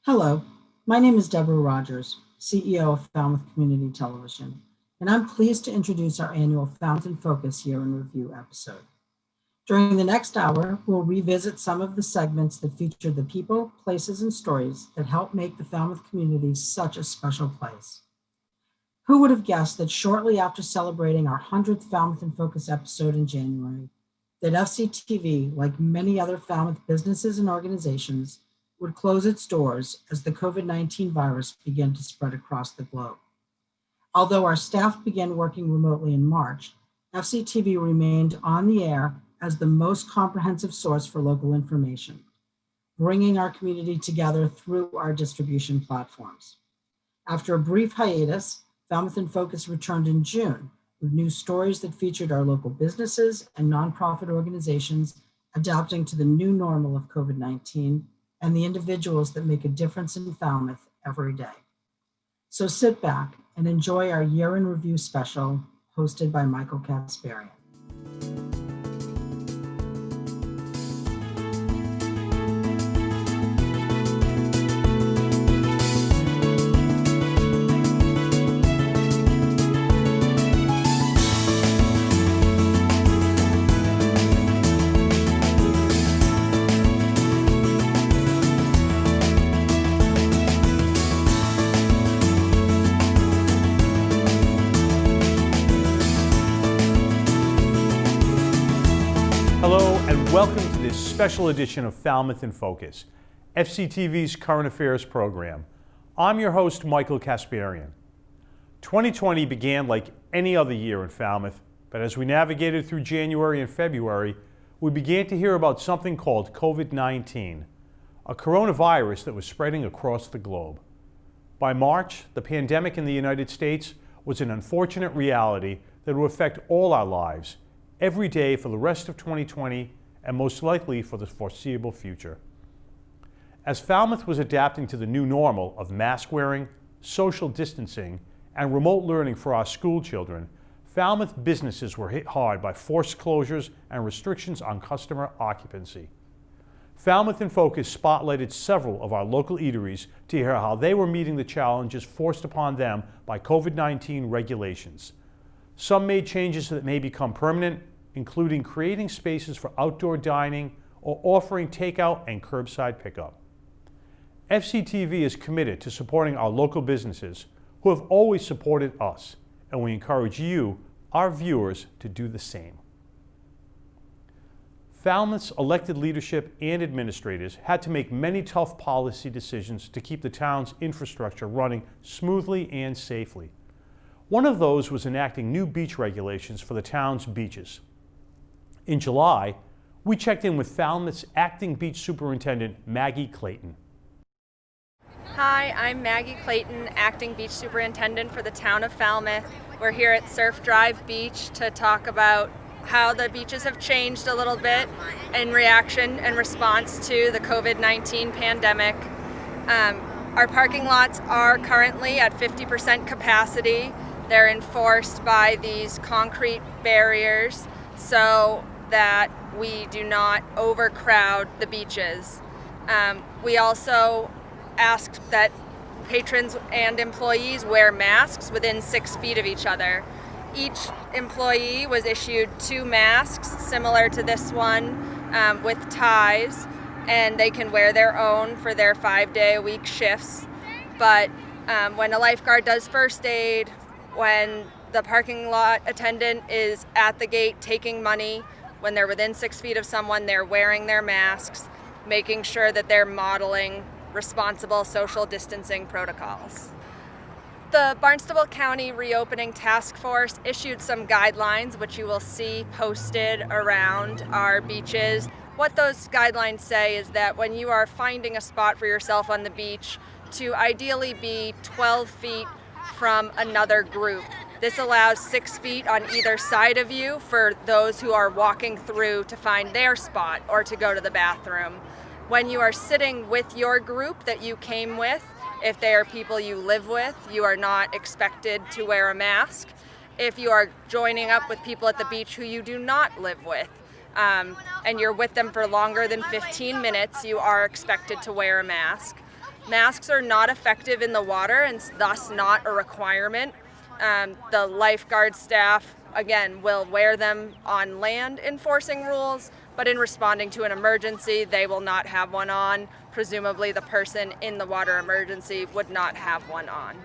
Hello, my name is Deborah Rogers, CEO of Falmouth Community Television, and I'm pleased to introduce our annual Falmouth In Focus Year in Review episode. During the next hour, we'll revisit some of the segments that feature the people, places, and stories that help make the Falmouth community such a special place. Who would have guessed that shortly after celebrating our 100th Falmouth In Focus episode in January, that FCTV, like many other Falmouth businesses and organizations, would close its doors as the COVID-19 virus began to spread across the globe. Although our staff began working remotely in March, FCTV remained on the air as the most comprehensive source for local information, bringing our community together through our distribution platforms. After a brief hiatus, Falmouth In Focus returned in June with new stories that featured our local businesses and nonprofit organizations adapting to the new normal of COVID-19 and the individuals that make a difference in Falmouth every day. So sit back and enjoy our Year in Review special hosted by Michael Kasparian. Welcome to this special edition of Falmouth In Focus, FCTV's current affairs program. I'm your host, Michael Kasparian. 2020 began like any other year in Falmouth, but as we navigated through January and February, we began to hear about something called COVID-19, a coronavirus that was spreading across the globe. By March, the pandemic in the United States was an unfortunate reality that would affect all our lives, every day for the rest of 2020 and most likely for the foreseeable future. As Falmouth was adapting to the new normal of mask wearing, social distancing, and remote learning for our school children, Falmouth businesses were hit hard by forced closures and restrictions on customer occupancy. Falmouth In Focus spotlighted several of our local eateries to hear how they were meeting the challenges forced upon them by COVID-19 regulations. Some made changes that may become permanent, including creating spaces for outdoor dining or offering takeout and curbside pickup. FCTV is committed to supporting our local businesses who have always supported us, and we encourage you, our viewers, to do the same. Falmouth's elected leadership and administrators had to make many tough policy decisions to keep the town's infrastructure running smoothly and safely. One of those was enacting new beach regulations for the town's beaches. In July, we checked in with Falmouth's acting beach superintendent, Maggie Clayton. Hi, I'm Maggie Clayton, acting beach superintendent for the town of Falmouth. We're here at Surf Drive Beach to talk about how the beaches have changed a little bit in reaction and response to the COVID-19 pandemic. Our parking lots are currently at 50% capacity. They're enforced by these concrete barriers so that we do not overcrowd the beaches. We also asked that patrons and employees wear masks within 6 feet of each other. Each employee was issued 2 masks similar to this one with ties, and they can wear their own for their 5-day-a-week shifts. But when a lifeguard does first aid, when the parking lot attendant is at the gate taking money, when they're within 6 feet of someone, they're wearing their masks, making sure that they're modeling responsible social distancing protocols. The Barnstable County Reopening Task Force issued some guidelines, which you will see posted around our beaches. What those guidelines say is that when you are finding a spot for yourself on the beach, to ideally be 12 feet from another group. This allows 6 feet on either side of you for those who are walking through to find their spot or to go to the bathroom. When you are sitting with your group that you came with, if they are people you live with, you are not expected to wear a mask. If you are joining up with people at the beach who you do not live with, and you're with them for longer than 15 minutes, you are expected to wear a mask. Masks are not effective in the water and thus not a requirement. The lifeguard staff, again, will wear them on land enforcing rules, but in responding to an emergency, they will not have one on. Presumably the person in the water emergency would not have one on.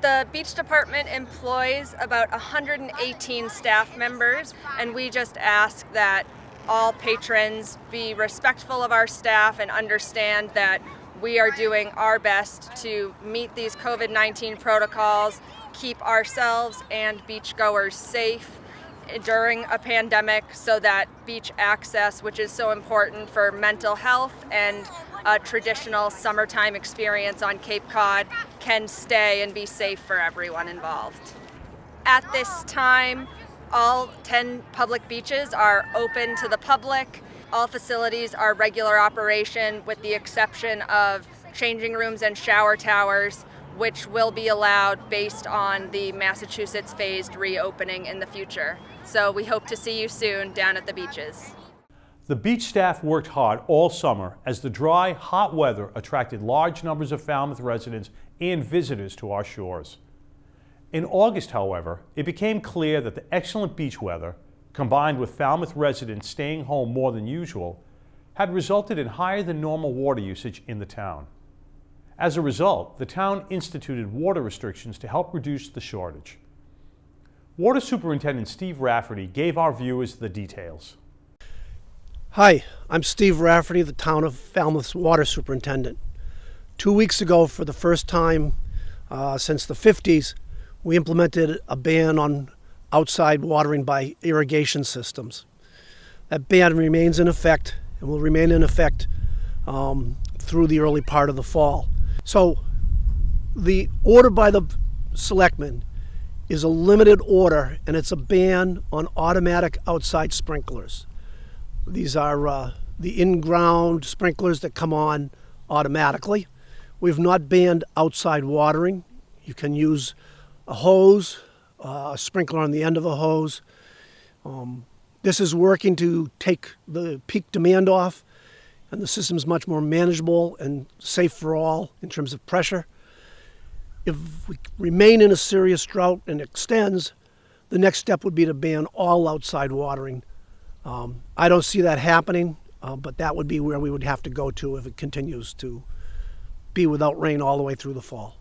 The beach department employs about 118 staff members, and we just ask that all patrons be respectful of our staff and understand that we are doing our best to meet these COVID-19 protocols, keep ourselves and beachgoers safe during a pandemic so that beach access, which is so important for mental health and a traditional summertime experience on Cape Cod, can stay and be safe for everyone involved. At this time, all 10 public beaches are open to the public. All facilities are regular operation with the exception of changing rooms and shower towers, which will be allowed based on the Massachusetts phased reopening in the future. So we hope to see you soon down at the beaches. The beach staff worked hard all summer as the dry, hot weather attracted large numbers of Falmouth residents and visitors to our shores. In August, however, it became clear that the excellent beach weather, combined with Falmouth residents staying home more than usual, had resulted in higher than normal water usage in the town. As a result, the town instituted water restrictions to help reduce the shortage. Water Superintendent Steve Rafferty gave our viewers the details. Hi, I'm Steve Rafferty, the town of Falmouth's water superintendent. 2 weeks ago, for the first time since the 50s, we implemented a ban on outside watering by irrigation systems. That ban remains in effect and will remain in effect through the early part of the fall. So the order by the selectmen is a limited order, and it's a ban on automatic outside sprinklers. These are the in-ground sprinklers that come on automatically. We've not banned outside watering. You can use a hose, a sprinkler on the end of a hose. This is working to take the peak demand off, and the system is much more manageable and safe for all in terms of pressure. If we remain in a serious drought and extends, the next step would be to ban all outside watering. I don't see that happening, but that would be where we would have to go to if it continues to be without rain all the way through the fall.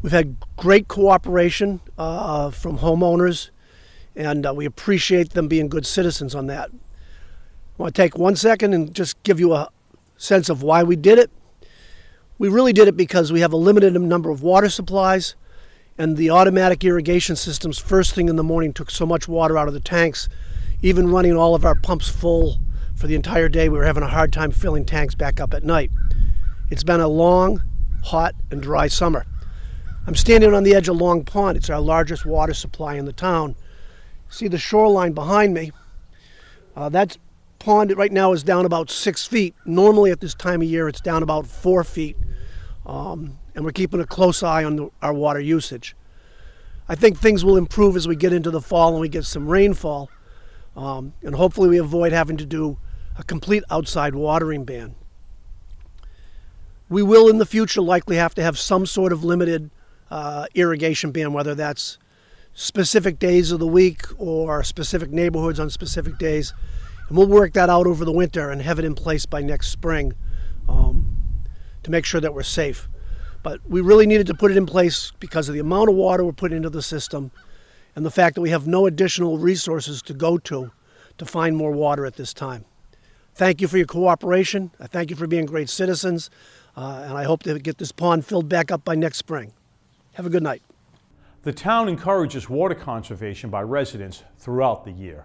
We've had great cooperation from homeowners, and we appreciate them being good citizens on that. I want to take 1 second and just give you a sense of why we did it. We really did it because we have a limited number of water supplies, and the automatic irrigation systems first thing in the morning took so much water out of the tanks. Even running all of our pumps full for the entire day, we were having a hard time filling tanks back up at night. It's been a long, hot, and dry summer. I'm standing on the edge of Long Pond. It's our largest water supply in the town. See the shoreline behind me? That pond right now is down about 6 feet. Normally at this time of year, it's down about 4 feet. And we're keeping a close eye on our water usage. I think things will improve as we get into the fall and we get some rainfall. And hopefully we avoid having to do a complete outside watering ban. We will in the future likely have to have some sort of limited irrigation ban, whether that's specific days of the week or specific neighborhoods on specific days. And we'll work that out over the winter and have it in place by next spring to make sure that we're safe. But we really needed to put it in place because of the amount of water we're putting into the system and the fact that we have no additional resources to go to find more water at this time. Thank you for your cooperation. I thank you for being great citizens, and I hope to get this pond filled back up by next spring. Have a good night. The town encourages water conservation by residents throughout the year.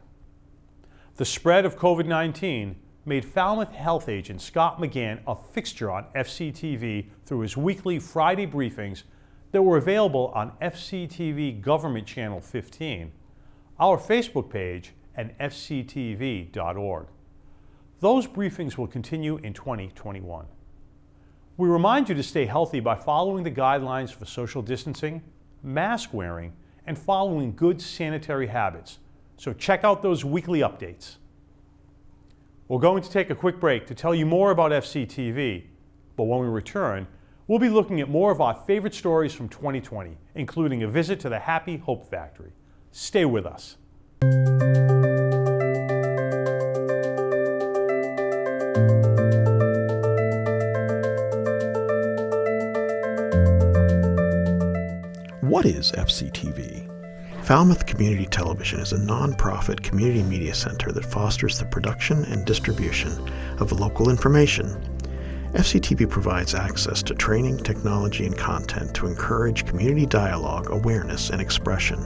The spread of COVID-19 made Falmouth health agent Scott McGann a fixture on FCTV through his weekly Friday briefings that were available on FCTV Government Channel 15, our Facebook page, and fctv.org. Those briefings will continue in 2021. We remind you to stay healthy by following the guidelines for social distancing, mask wearing, and following good sanitary habits. So check out those weekly updates. We're going to take a quick break to tell you more about FCTV, but when we return, we'll be looking at more of our favorite stories from 2020, including a visit to the Happy Hope Factory. Stay with us. What is FCTV? Falmouth Community Television is a non-profit community media center that fosters the production and distribution of local information. FCTV provides access to training, technology, and content to encourage community dialogue, awareness, and expression.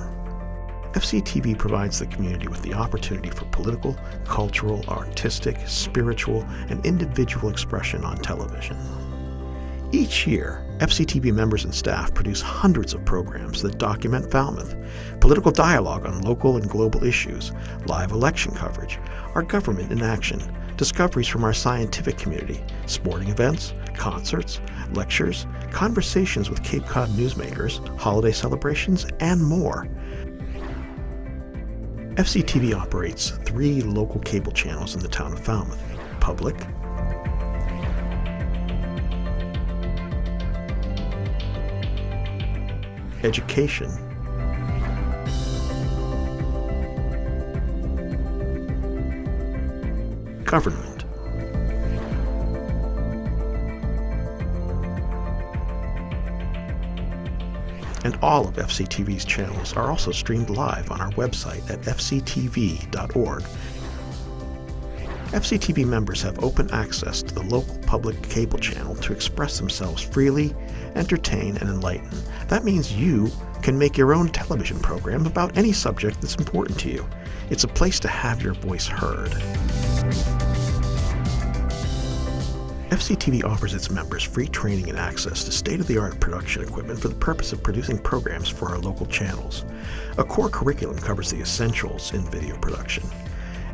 FCTV provides the community with the opportunity for political, cultural, artistic, spiritual, and individual expression on television. Each year, FCTV members and staff produce hundreds of programs that document Falmouth, political dialogue on local and global issues, live election coverage, our government in action, discoveries from our scientific community, sporting events, concerts, lectures, conversations with Cape Cod newsmakers, holiday celebrations, and more. FCTV operates 3 local cable channels in the town of Falmouth: Public, Education, Government. And all of FCTV's channels are also streamed live on our website at fctv.org. FCTV members have open access to the local public cable channel to express themselves freely, entertain, and enlighten. That means you can make your own television program about any subject that's important to you. It's a place to have your voice heard. FCTV offers its members free training and access to state-of-the-art production equipment for the purpose of producing programs for our local channels. A core curriculum covers the essentials in video production.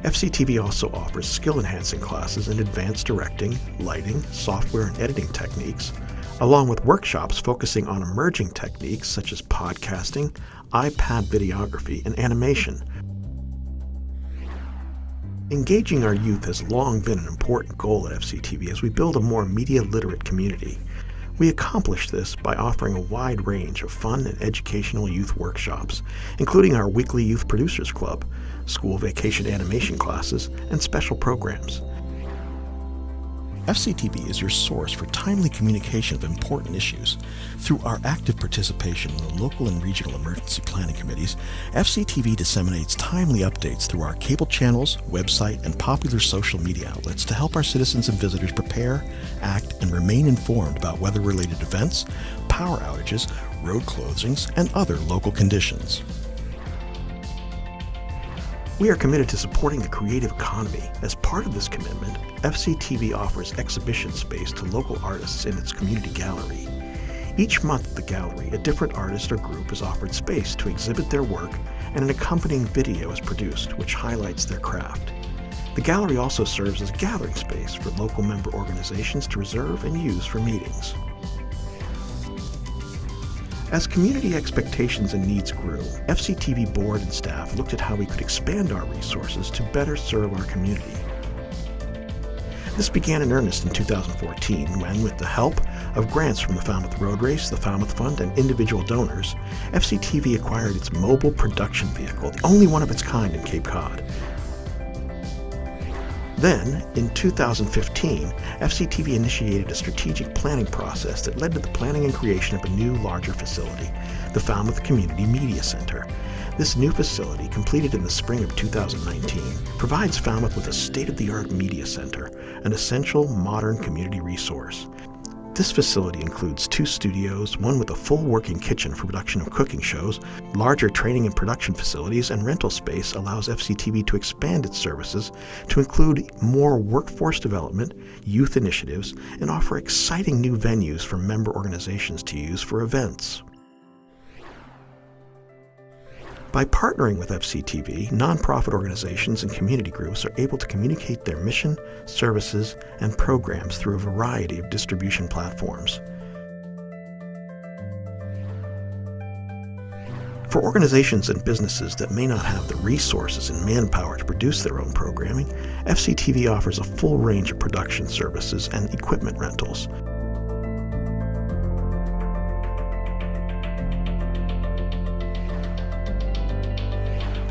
FCTV also offers skill-enhancing classes in advanced directing, lighting, software and editing techniques, along with workshops focusing on emerging techniques such as podcasting, iPad videography, and animation. Engaging our youth has long been an important goal at FCTV as we build a more media-literate community. We accomplish this by offering a wide range of fun and educational youth workshops, including our weekly Youth Producers Club, school vacation animation classes, and special programs. FCTV is your source for timely communication of important issues. Through our active participation in the local and regional emergency planning committees, FCTV disseminates timely updates through our cable channels, website, and popular social media outlets to help our citizens and visitors prepare, act, and remain informed about weather-related events, power outages, road closings, and other local conditions. We are committed to supporting the creative economy. As part of this commitment, FCTV offers exhibition space to local artists in its community gallery. Each month at the gallery, a different artist or group is offered space to exhibit their work, and an accompanying video is produced which highlights their craft. The gallery also serves as a gathering space for local member organizations to reserve and use for meetings. As community expectations and needs grew, FCTV board and staff looked at how we could expand our resources to better serve our community. This began in earnest in 2014 when, with the help of grants from the Falmouth Road Race, the Falmouth Fund, and individual donors, FCTV acquired its mobile production vehicle, the only one of its kind in Cape Cod. Then, in 2015, FCTV initiated a strategic planning process that led to the planning and creation of a new, larger facility, the Falmouth Community Media Center. This new facility, completed in the spring of 2019, provides Falmouth with a state-of-the-art media center, an essential, modern community resource. This facility includes 2 studios, one with a full working kitchen for production of cooking shows, larger training and production facilities, and rental space allows FCTV to expand its services to include more workforce development, youth initiatives, and offer exciting new venues for member organizations to use for events. By partnering with FCTV, nonprofit organizations and community groups are able to communicate their mission, services, and programs through a variety of distribution platforms. For organizations and businesses that may not have the resources and manpower to produce their own programming, FCTV offers a full range of production services and equipment rentals.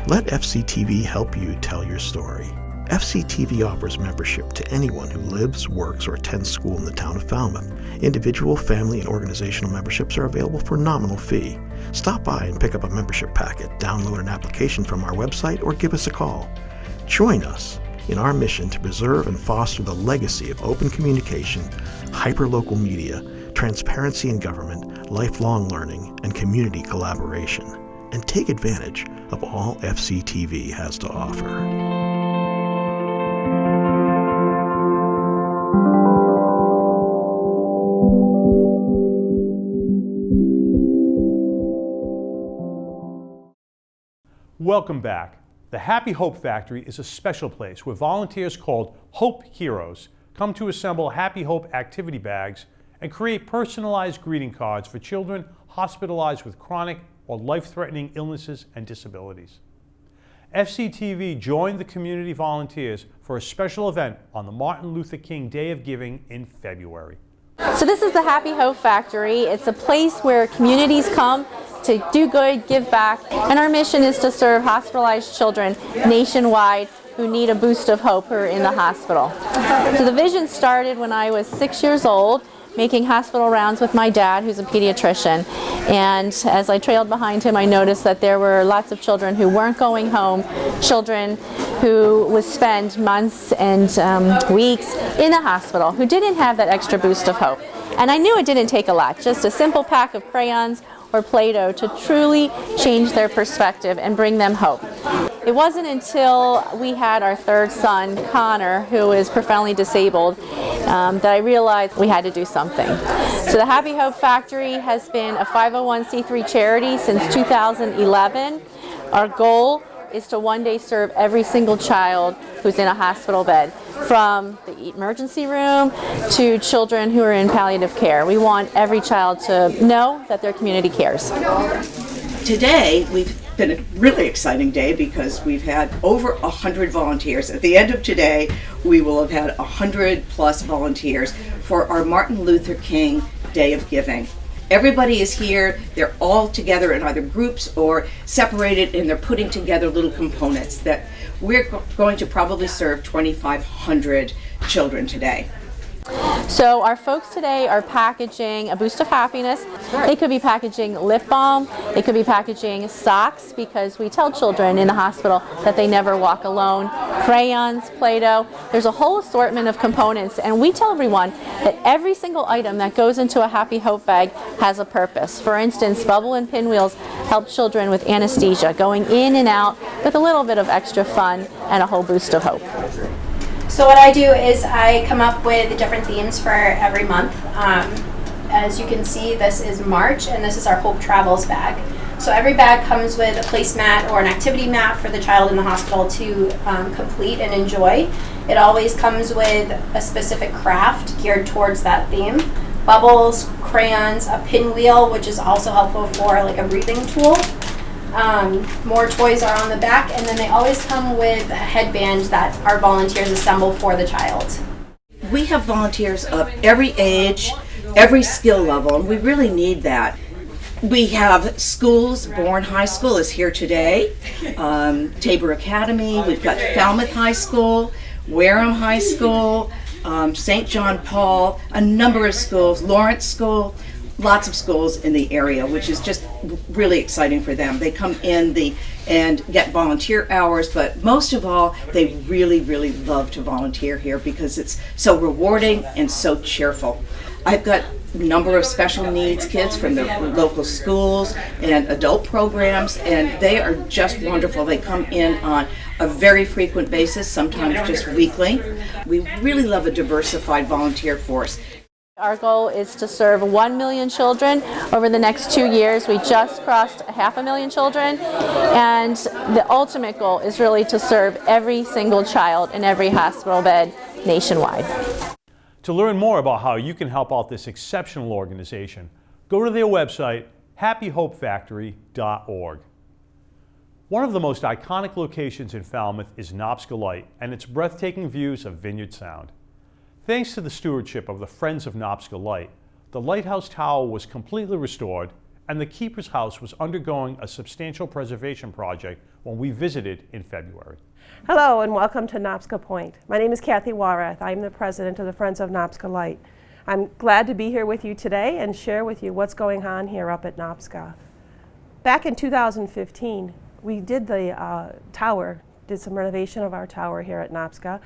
Let FCTV help you tell your story. FCTV offers membership to anyone who lives, works, or attends school in the town of Falmouth. Individual, family, and organizational memberships are available for a nominal fee. Stop by and pick up a membership packet, download an application from our website, or give us a call. Join us in our mission to preserve and foster the legacy of open communication, hyperlocal media, transparency in government, lifelong learning, and community collaboration, and take advantage of all FCTV has to offer. Welcome back. The Happy Hope Factory is a special place where volunteers called Hope Heroes come to assemble Happy Hope activity bags and create personalized greeting cards for children hospitalized with chronic or life-threatening illnesses and disabilities. FCTV joined the community volunteers for a special event on the Martin Luther King Day of Giving in February. So this is the Happy Hope Factory. It's a place where communities come to do good, give back, and our mission is to serve hospitalized children nationwide who need a boost of hope who are in the hospital. So the vision started when I was 6 years old, making hospital rounds with my dad, who's a pediatrician. And as I trailed behind him, I noticed that there were lots of children who weren't going home, children who would spend months and weeks in the hospital, who didn't have that extra boost of hope. And I knew it didn't take a lot, just a simple pack of crayons or Play-Doh to truly change their perspective and bring them hope. It wasn't until we had our third son, Connor, who is profoundly disabled, that I realized we had to do something. So the Happy Hope Factory has been a 501c3 charity since 2011. Our goal is to one day serve every single child who's in a hospital bed, from the emergency room to children who are in palliative care. We want every child to know that their community cares. Today, we've been a really exciting day because we've had over 100 volunteers. At the end of today, we will have had 100 plus volunteers for our Martin Luther King Day of Giving. Everybody is here. They're all together in either groups or separated, and they're putting together little components that we're going to probably serve 2,500 children today. So our folks today are packaging a boost of happiness. They could be packaging lip balm, they could be packaging socks, because we tell children in the hospital that they never walk alone, crayons, Play-Doh. There's a whole assortment of components, and we tell everyone that every single item that goes into a Happy Hope bag has a purpose. For instance, bubble and pinwheels help children with anesthesia, going in and out with a little bit of extra fun and a whole boost of hope. So what I do is I come up with different themes for every month. As you can see, this is March, and this is our Hope Travels bag. So every bag comes with a placemat or an activity mat for the child in the hospital to complete and enjoy. It always comes with a specific craft geared towards that theme. Bubbles, crayons, a pinwheel, which is also helpful for like a breathing tool. More toys are on the back, and then they always come with a headband that our volunteers assemble for the child. We have volunteers of every age, every skill level, and we really need that. We have schools. Bourne High School is here today, Tabor Academy, we've got Falmouth High School, Wareham High School, St. John Paul, a number of schools, Lawrence School, lots of schools in the area, which is just really exciting for them. They come in and get volunteer hours, but most of all, they really, really love to volunteer here because it's so rewarding and so cheerful. I've got a number of special needs kids from the local schools and adult programs, and they are just wonderful. They come in on a very frequent basis, sometimes just weekly. We really love a diversified volunteer force. Our goal is to serve 1 million children over the next 2 years. We just crossed 500,000 children, and the ultimate goal is really to serve every single child in every hospital bed nationwide. To learn more about how you can help out this exceptional organization, go to their website, happyhopefactory.org. One of the most iconic locations in Falmouth is Nopska Light and its breathtaking views of Vineyard Sound. Thanks to the stewardship of the Friends of Nopska Light, the lighthouse tower was completely restored and the Keeper's House was undergoing a substantial preservation project when we visited in February. Hello and welcome to Nopska Point. My name is Kathy Warath. I'm the president of the Friends of Nopska Light. I'm glad to be here with you today and share with you what's going on here up at Nopska. Back in 2015, we did the tower, did some renovation of our tower here at Nopska,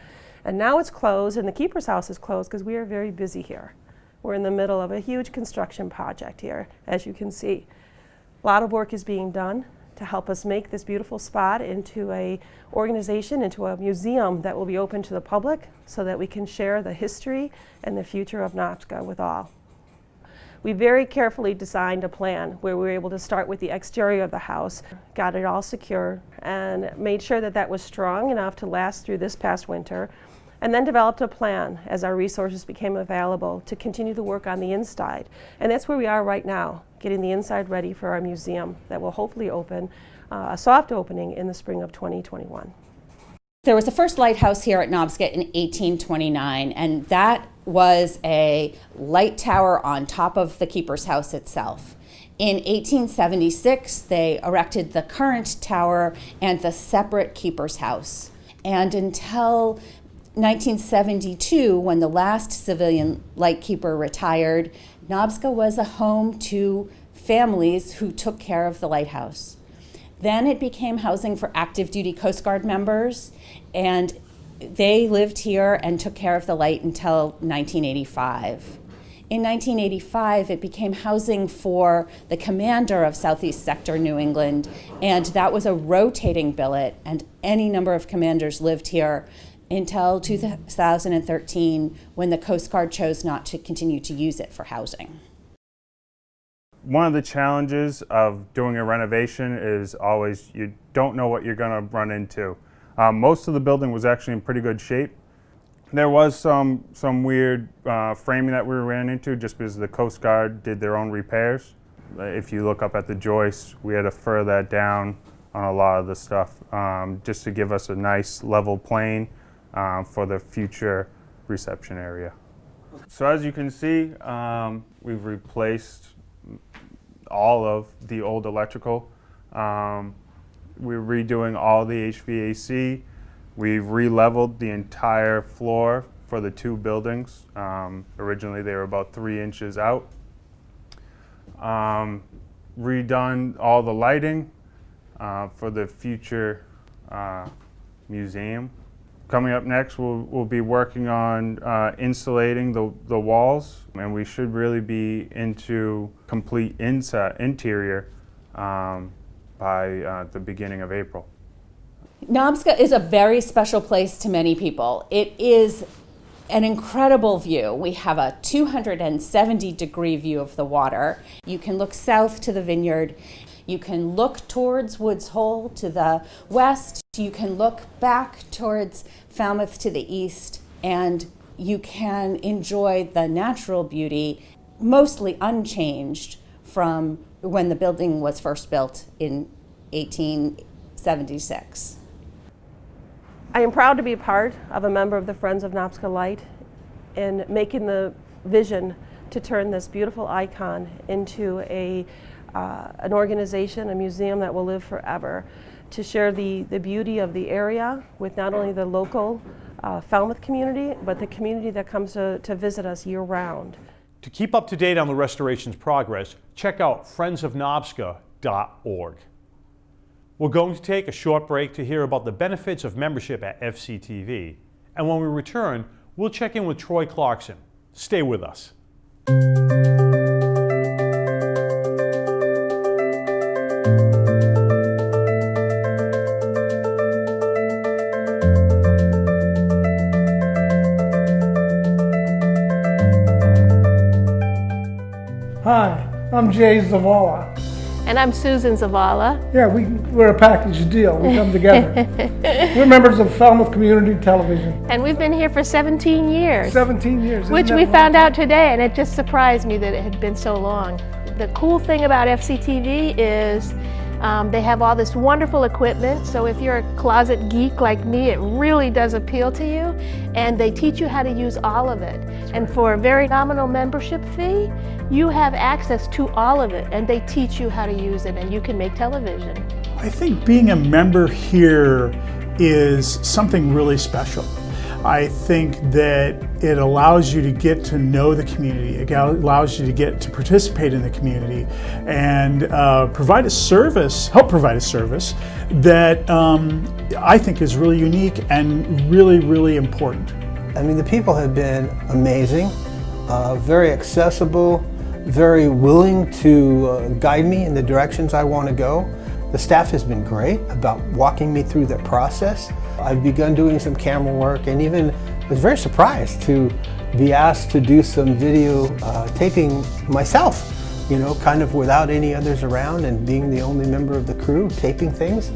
and now it's closed and the Keeper's House is closed because we are very busy here. We're in the middle of a huge construction project here, as you can see. A lot of work is being done to help us make this beautiful spot into a organization, into a museum that will be open to the public so that we can share the history and the future of Nopska with all. We very carefully designed a plan where we were able to start with the exterior of the house, got it all secure, and made sure that that was strong enough to last through this past winter, and then developed a plan as our resources became available to continue the work on the inside. And that's where we are right now, getting the inside ready for our museum that will hopefully open, a soft opening in the spring of 2021. There was the first lighthouse here at Nopska in 1829, and that was a light tower on top of the Keeper's House itself. In 1876, they erected the current tower and the separate Keeper's House. And until 1972, when the last civilian lightkeeper retired, Nopska was a home to families who took care of the lighthouse. Then it became housing for active duty Coast Guard members, and they lived here and took care of the light until 1985. In 1985, it became housing for the commander of Southeast Sector New England, and that was a rotating billet, and any number of commanders lived here until 2013, when the Coast Guard chose not to continue to use it for housing. One of the challenges of doing a renovation is always you don't know what you're going to run into. Most of the building was actually in pretty good shape. There was some weird framing that we ran into just because the Coast Guard did their own repairs. If you look up at the joist, we had to fur that down on a lot of the stuff just to give us a nice level plane for the future reception area. So as you can see, we've replaced all of the old electrical. We're redoing all the HVAC. We've re-leveled the entire floor for the two buildings. Originally they were about 3 inches out. Redone all the lighting for the future museum. Coming up next, we'll be working on insulating the walls, and we should really be into complete interior by the beginning of April. Nopska is a very special place to many people. It is an incredible view. We have a 270-degree view of the water. You can look south to the vineyard. You can look towards Woods Hole to the west. You can look back towards Falmouth to the east, and you can enjoy the natural beauty, mostly unchanged from when the building was first built in 1876. I am proud to be part of a member of the Friends of Nopska Light in making the vision to turn this beautiful icon into an organization, a museum that will live forever, to share the beauty of the area with not only the local Falmouth community, but the community that comes to visit us year-round. To keep up to date on the restoration's progress, check out friendsofnopska.org. We're going to take a short break to hear about the benefits of membership at FCTV, and when we return, we'll check in with Troy Clarkson. Stay with us. Hi, I'm Jay Zavala. And I'm Susan Zavala. Yeah, we're a package deal. We come together. We're members of Falmouth Community Television. And we've been here for 17 years. 17 years. Which we found out today, and it just surprised me that it had been so long. The cool thing about FCTV is They have all this wonderful equipment, so if you're a closet geek like me, it really does appeal to you. And they teach you how to use all of it. And for a very nominal membership fee, you have access to all of it, and they teach you how to use it, and you can make television. I think being a member here is something really special. I think that it allows you to get to know the community. It allows you to get to participate in the community and help provide a service that I think is really unique and really, really important. I mean, the people have been amazing, very accessible, very willing to guide me in the directions I want to go. The staff has been great about walking me through the process. I've begun doing some camera work and even was very surprised to be asked to do some video taping myself, you know, kind of without any others around and being the only member of the crew taping things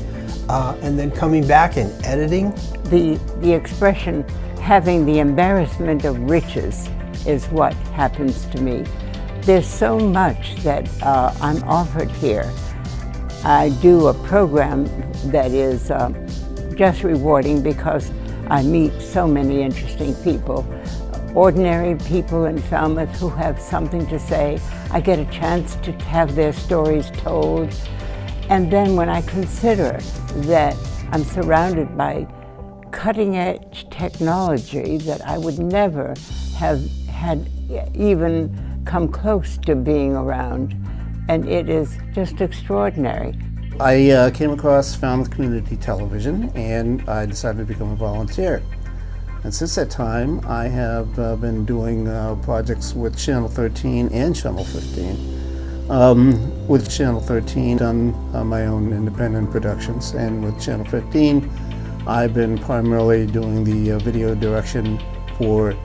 and then coming back and editing. The expression, having the embarrassment of riches, is what happens to me. There's so much that I'm offered here. I do a program that is just rewarding because I meet so many interesting people, ordinary people in Falmouth who have something to say. I get a chance to have their stories told. And then when I consider that I'm surrounded by cutting-edge technology that I would never have had even come close to being around, and it is just extraordinary. I came across Falmouth Community Television and I decided to become a volunteer. And since that time, I have been doing projects with Channel 13 and Channel 15. With Channel 13, done my own independent productions, and with Channel 15, I've been primarily doing the video direction for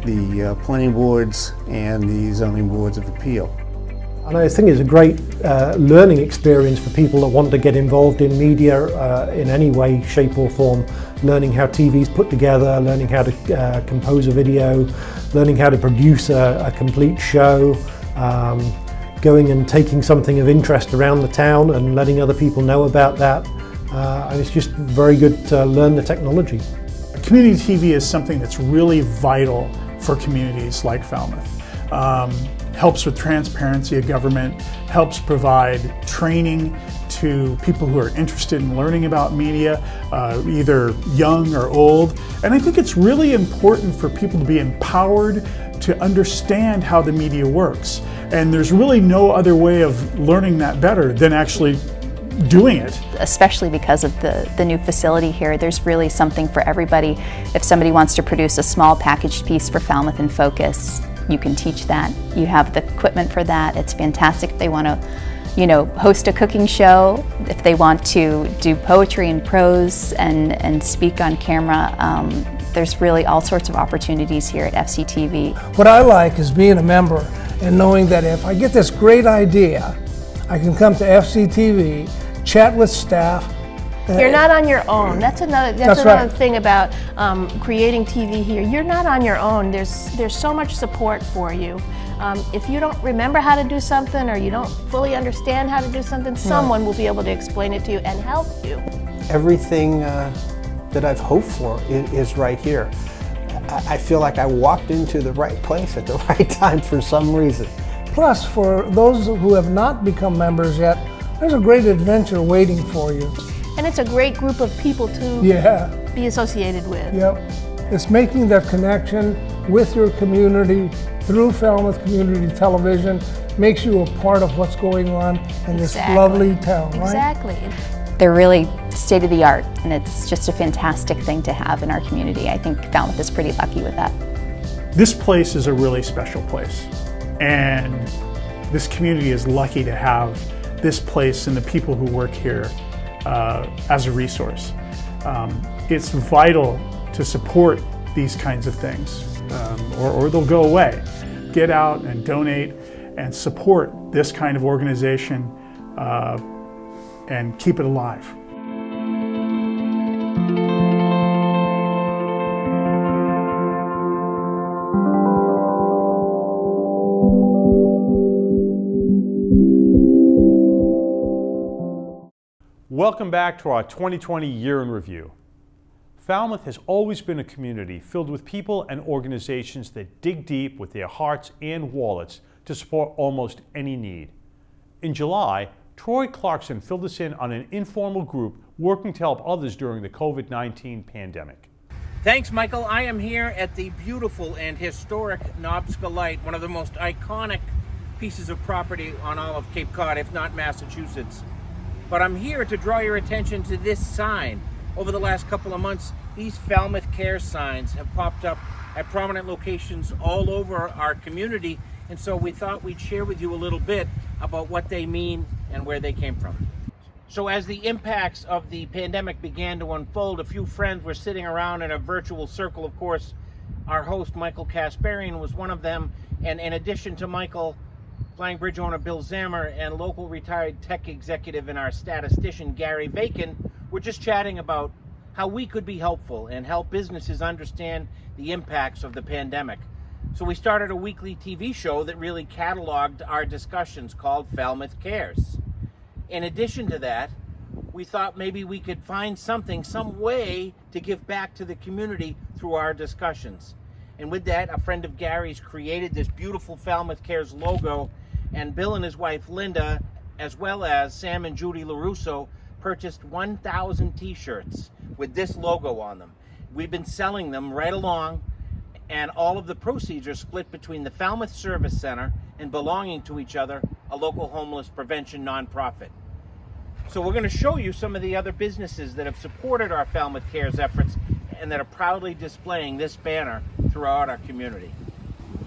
the planning boards and the zoning boards of appeal. And I think it's a great learning experience for people that want to get involved in media in any way, shape or form. Learning how TV's put together, learning how to compose a video, learning how to produce a complete show, going and taking something of interest around the town and letting other people know about that. And it's just very good to learn the technology. Community TV is something that's really vital for communities like Falmouth. Helps with transparency of government, helps provide training to people who are interested in learning about media, either young or old. And I think it's really important for people to be empowered to understand how the media works. And there's really no other way of learning that better than actually doing it. Especially because of the new facility here, there's really something for everybody. If somebody wants to produce a small packaged piece for Falmouth In Focus, you can teach that. You have the equipment for that. It's fantastic if they want to, you know, host a cooking show, if they want to do poetry and prose and speak on camera. There's really all sorts of opportunities here at FCTV. What I like is being a member and knowing that if I get this great idea, I can come to FCTV, chat with staff. You're not on your own. That's another right. thing about creating TV here. You're not on your own. There's so much support for you. If you don't remember how to do something or you don't fully understand how to do something, someone will be able to explain it to you and help you. Everything that I've hoped for is right here. I feel like I walked into the right place at the right time for some reason. Plus, for those who have not become members yet, there's a great adventure waiting for you. And it's a great group of people to be associated with. Yep. It's making that connection with your community through Falmouth Community Television makes you a part of what's going on in this lovely town, right? Exactly. They're really state of the art, and it's just a fantastic thing to have in our community. I think Falmouth is pretty lucky with that. This place is a really special place, and this community is lucky to have this place and the people who work here as a resource. It's vital to support these kinds of things, or they'll go away. Get out and donate and support this kind of organization and keep it alive. Welcome back to our 2020 Year in Review. Falmouth has always been a community filled with people and organizations that dig deep with their hearts and wallets to support almost any need. In July, Troy Clarkson filled us in on an informal group working to help others during the COVID-19 pandemic. Thanks, Michael. I am here at the beautiful and historic Knobska Light, one of the most iconic pieces of property on all of Cape Cod, if not Massachusetts. But I'm here to draw your attention to this sign. Over the last couple of months, these Falmouth Cares signs have popped up at prominent locations all over our community, and so we thought we'd share with you a little bit about what they mean and where they came from. So as the impacts of the pandemic began to unfold, a few friends were sitting around in a virtual circle. Of course, our host, Michael Kasparian, was one of them. And in addition to Michael, Flying Bridge owner Bill Zammer and local retired tech executive and our statistician, Gary Vacan, were just chatting about how we could be helpful and help businesses understand the impacts of the pandemic. So we started a weekly TV show that really cataloged our discussions called Falmouth Cares. In addition to that, we thought maybe we could find something, some way to give back to the community through our discussions. And with that, a friend of Gary's created this beautiful Falmouth Cares logo, and Bill and his wife Linda, as well as Sam and Judy LaRusso, purchased 1,000 t-shirts with this logo on them. We've been selling them right along, and all of the proceeds are split between the Falmouth Service Center and Belonging to Each Other, a local homeless prevention nonprofit. So we're going to show you some of the other businesses that have supported our Falmouth Cares efforts and that are proudly displaying this banner throughout our community.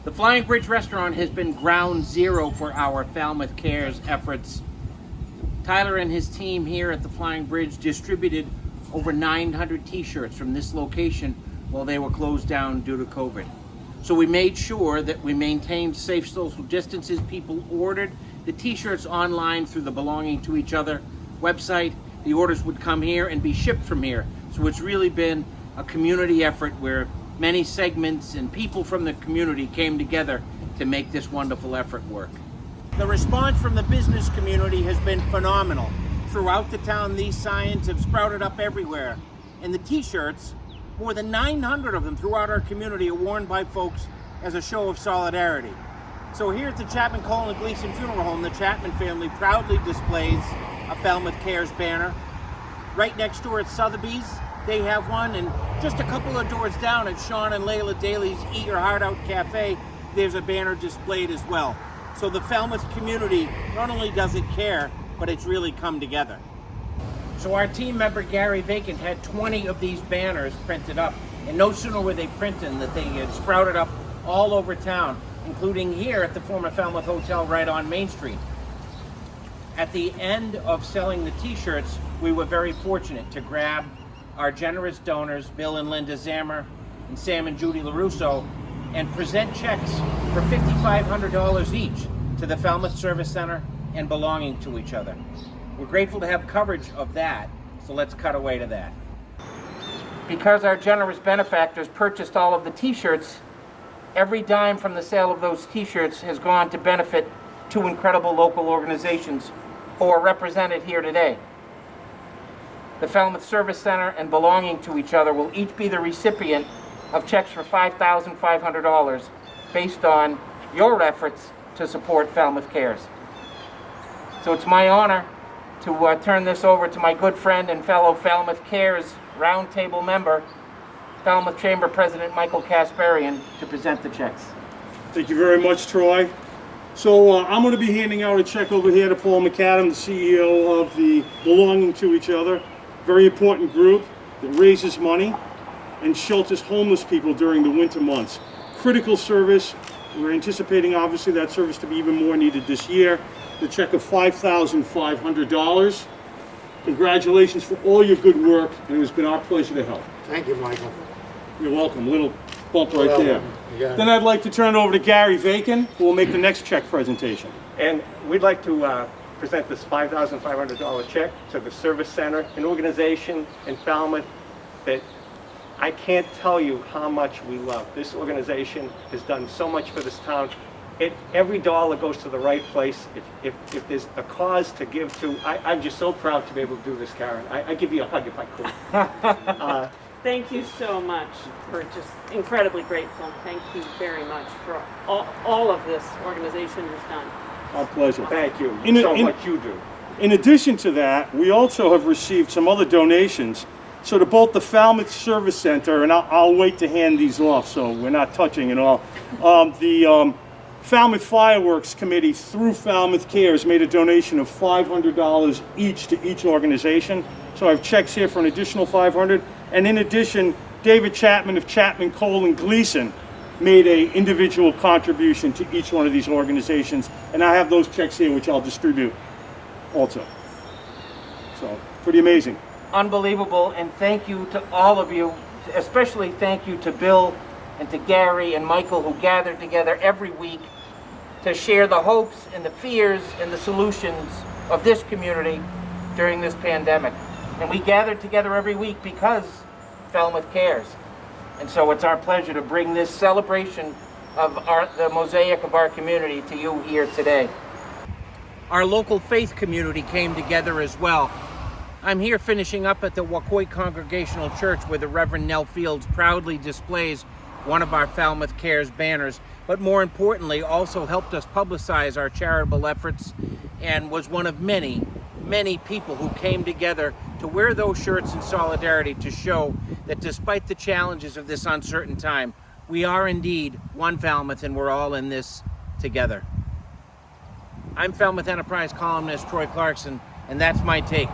The Flying Bridge restaurant has been ground zero for our Falmouth Cares efforts. Tyler and his team here at the Flying Bridge distributed over 900 t-shirts from this location while they were closed down due to COVID. So we made sure that we maintained safe social distances. People ordered the t-shirts online through the Belonging to Each Other website. The orders would come here and be shipped from here. So it's really been a community effort where many segments and people from the community came together to make this wonderful effort work. The response from the business community has been phenomenal. Throughout the town, these signs have sprouted up everywhere. And the t-shirts, more than 900 of them throughout our community, are worn by folks as a show of solidarity. So here at the Chapman Colin and Gleason Funeral Home, the Chapman family proudly displays a Falmouth Cares banner. Right next door at Sotheby's, they have one, and just a couple of doors down at Sean and Layla Daly's Eat Your Heart Out Cafe, there's a banner displayed as well. So the Falmouth community, not only does it care, but it's really come together. So our team member Gary Vacan had 20 of these banners printed up, and no sooner were they printed than that they had sprouted up all over town, including here at the former Falmouth Hotel right on Main Street. At the end of selling the t-shirts, we were very fortunate to grab our generous donors, Bill and Linda Zammer and Sam and Judy LaRusso, and present checks for $5,500 each to the Falmouth Service Center and Belonging to Each Other. We're grateful to have coverage of that, so let's cut away to that. Because our generous benefactors purchased all of the t-shirts, every dime from the sale of those t-shirts has gone to benefit two incredible local organizations who are represented here today. The Falmouth Service Center and Belonging to Each Other will each be the recipient of checks for $5,500 based on your efforts to support Falmouth Cares. So it's my honor to turn this over to my good friend and fellow Falmouth Cares Roundtable member, Falmouth Chamber President Michael Kasparian, to present the checks. Thank you very much, Troy. So I'm going to be handing out a check over here to Paul McAdam, the CEO of the Belonging to Each Other, very important group that raises money and shelters homeless people during the winter months. Critical service. We're anticipating, obviously, that service to be even more needed this year. The check of $5,500. Congratulations for all your good work, and it has been our pleasure to help. Thank you, Michael. You're welcome. Little bump right there. Then I'd like to turn it over to Gary Vacan, who will make the next check presentation. And we'd like to present this $5,500 check to the Service Center, an organization in Falmouth that I can't tell you how much we love. This organization has done so much for this town, every dollar goes to the right place. If there's a cause to give to, I'm just so proud to be able to do this, Karen. I give you a hug if I could. Thank you so much. We're just incredibly grateful. Thank you very much for all of this organization has done. Our pleasure. Thank you much you do. In addition to that, we also have received some other donations. So to both the Falmouth Service Center, and I'll wait to hand these off so we're not touching it all. The Falmouth Fireworks Committee through Falmouth Cares made a donation of $500 each to each organization. So I have checks here for an additional $500. And in addition, David Chapman of Chapman, Cole, and Gleason made an individual contribution to each one of these organizations. And I have those checks here, which I'll distribute also. So, pretty amazing. Unbelievable, and thank you to all of you, especially thank you to Bill and to Gary and Michael, who gathered together every week to share the hopes and the fears and the solutions of this community during this pandemic. And we gathered together every week because Falmouth cares. And so it's our pleasure to bring this celebration of the mosaic of our community to you here today. Our local faith community came together as well. I'm here finishing up at the Wacoit Congregational Church, where the Reverend Nell Fields proudly displays one of our Falmouth Cares banners, but more importantly also helped us publicize our charitable efforts and was one of many people who came together to wear those shirts in solidarity to show that despite the challenges of this uncertain time, we are indeed one Falmouth and we're all in this together. I'm Falmouth Enterprise columnist Troy Clarkson, and that's my take.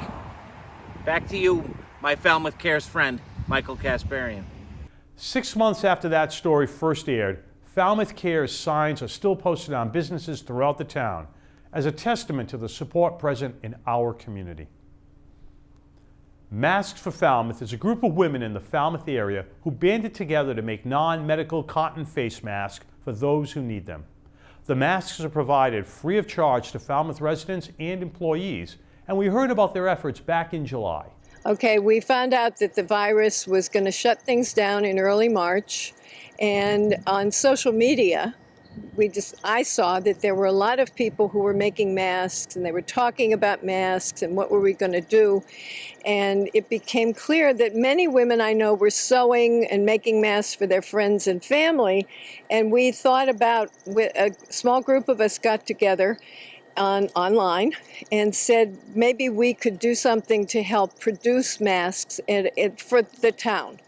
Back to you, my Falmouth Cares friend, Michael Kasparian. 6 months after that story first aired, Falmouth Cares signs are still posted on businesses throughout the town as a testament to the support present in our community. Masks for Falmouth is a group of women in the Falmouth area who banded together to make non-medical cotton face masks for those who need them. The masks are provided free of charge to Falmouth residents and employees, and we heard about their efforts back in July. Okay, we found out that the virus was going to shut things down in early March, and on social media, I saw that there were a lot of people who were making masks, and they were talking about masks and what were we going to do. And it became clear that many women I know were sewing and making masks for their friends and family. And we thought about, a small group of us got together online and said maybe we could do something to help produce masks for the town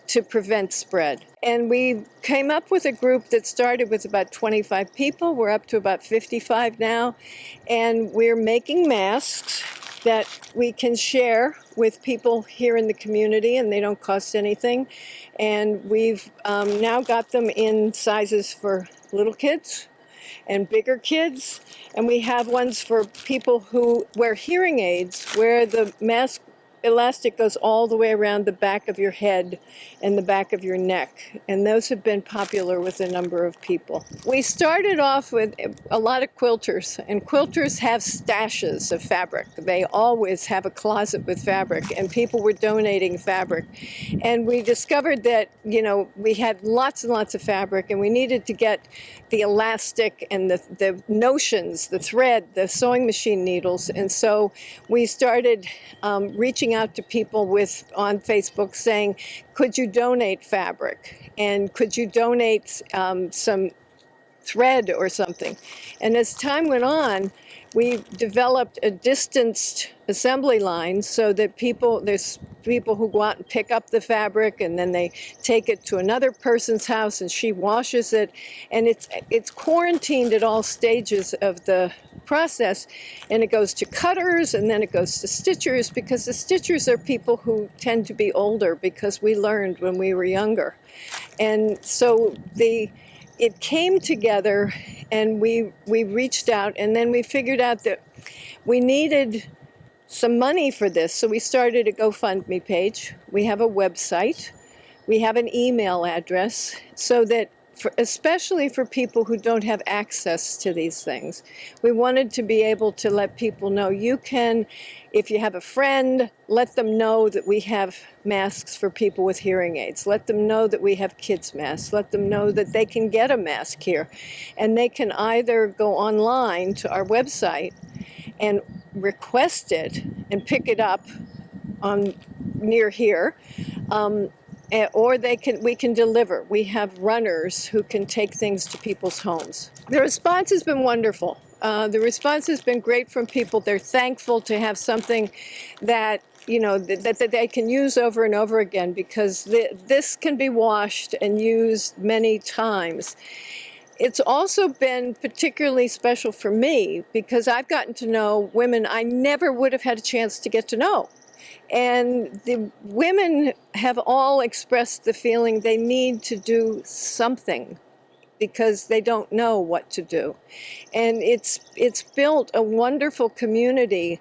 to prevent spread. And we came up with a group that started with about 25 people. We're up to about 55 now. And we're making masks that we can share with people here in the community, and they don't cost anything. And we've now got them in sizes for little kids and bigger kids. And we have ones for people who wear hearing aids, where the mask elastic goes all the way around the back of your head and the back of your neck. And those have been popular with a number of people. We started off with a lot of quilters, and quilters have stashes of fabric. They always have a closet with fabric, and people were donating fabric. And we discovered that, we had lots and lots of fabric, and we needed to get the elastic and the notions, the thread, the sewing machine needles. And so we started reaching out to people on Facebook saying, could you donate fabric? And could you donate some thread or something? And as time went on, we developed a distanced assembly line so that there's people who go out and pick up the fabric, and then they take it to another person's house and she washes it. And it's quarantined at all stages of the process, and it goes to cutters, and then it goes to stitchers, because the stitchers are people who tend to be older, because we learned when we were younger. And so it came together, and we reached out, and then we figured out that we needed some money for this. So we started a GoFundMe page. We have a website. We have an email address, so that especially for people who don't have access to these things. We wanted to be able to let people know you can, if you have a friend, let them know that we have masks for people with hearing aids. Let them know that we have kids' masks. Let them know that they can get a mask here. And they can either go online to our website and request it and pick it up on near here. Or we can deliver. We have runners who can take things to people's homes. The response has been wonderful. The response has been great from people. They're thankful to have something that that they can use over and over again, because this can be washed and used many times. It's also been particularly special for me because I've gotten to know women I never would have had a chance to get to know. And the women have all expressed the feeling they need to do something because they don't know what to do. And it's built a wonderful community,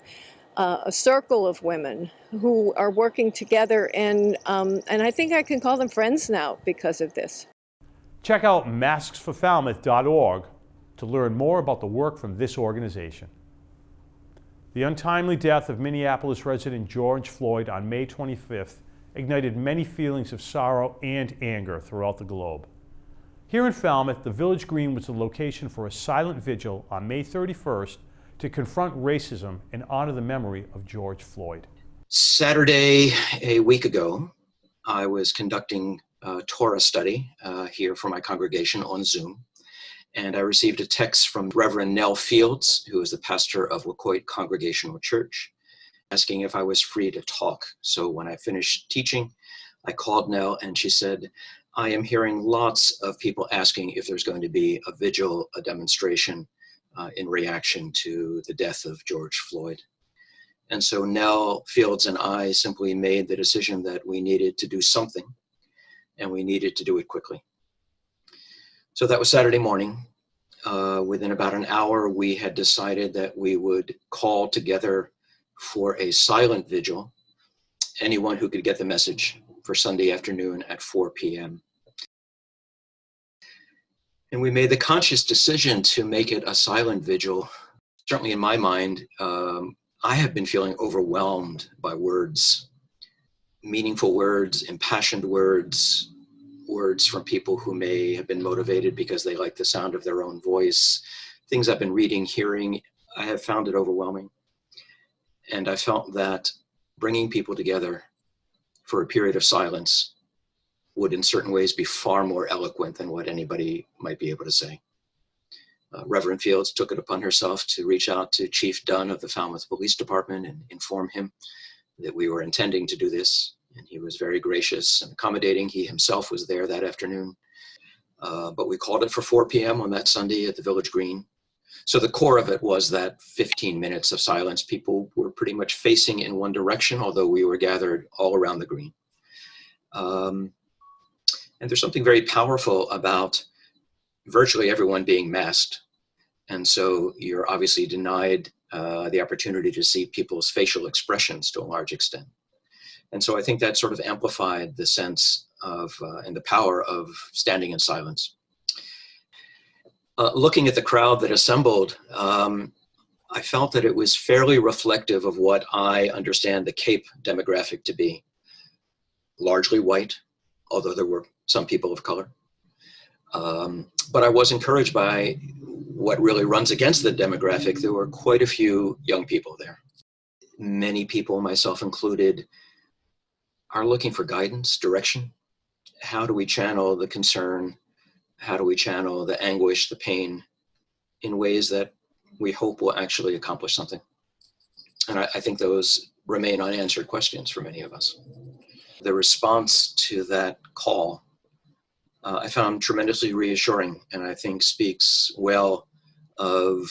a circle of women who are working together, and I think I can call them friends now because of this. Check out masksforfalmouth.org to learn more about the work from this organization. The untimely death of Minneapolis resident George Floyd on May 25th ignited many feelings of sorrow and anger throughout the globe. Here in Falmouth, the Village Green was the location for a silent vigil on May 31st to confront racism and honor the memory of George Floyd. Saturday, a week ago, I was conducting a Torah study here for my congregation on Zoom. And I received a text from Reverend Nell Fields, who is the pastor of Wacoit Congregational Church, asking if I was free to talk. So when I finished teaching, I called Nell and she said, I am hearing lots of people asking if there's going to be a vigil, a demonstration in reaction to the death of George Floyd. And so Nell Fields and I simply made the decision that we needed to do something, and we needed to do it quickly. So that was Saturday morning. Within about an hour, we had decided that we would call together for a silent vigil, anyone who could get the message, for Sunday afternoon at 4 p.m. And we made the conscious decision to make it a silent vigil. Certainly in my mind, I have been feeling overwhelmed by words, meaningful words, impassioned words, words from people who may have been motivated because they like the sound of their own voice, things I've been reading, hearing. I have found it overwhelming. And I felt that bringing people together for a period of silence would in certain ways be far more eloquent than what anybody might be able to say. Reverend Fields took it upon herself to reach out to Chief Dunn of the Falmouth Police Department and inform him that we were intending to do this. And he was very gracious and accommodating. He himself was there that afternoon. But we called it for 4 p.m. on that Sunday at the Village Green. So the core of it was that 15 minutes of silence. People were pretty much facing in one direction, although we were gathered all around the green. And there's something very powerful about virtually everyone being masked. And so you're obviously denied the opportunity to see people's facial expressions to a large extent. And so I think that sort of amplified the sense of and the power of standing in silence. Looking at the crowd that assembled, I felt that it was fairly reflective of what I understand the Cape demographic to be. Largely white, although there were some people of color. But I was encouraged by what really runs against the demographic. There were quite a few young people there. Many people, myself included, are looking for guidance, direction. How do we channel the concern? How do we channel the anguish, the pain, in ways that we hope will actually accomplish something? And I think those remain unanswered questions for many of us. The response to that call, I found tremendously reassuring, and I think speaks well of,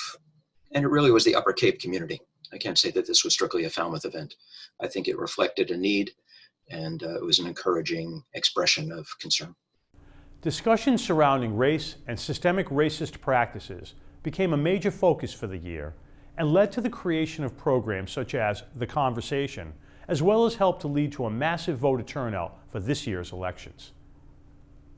and it really was the Upper Cape community. I can't say that this was strictly a Falmouth event. I think it reflected a need, and it was an encouraging expression of concern. Discussions surrounding race and systemic racist practices became a major focus for the year and led to the creation of programs such as The Conversation, as well as helped to lead to a massive voter turnout for this year's elections.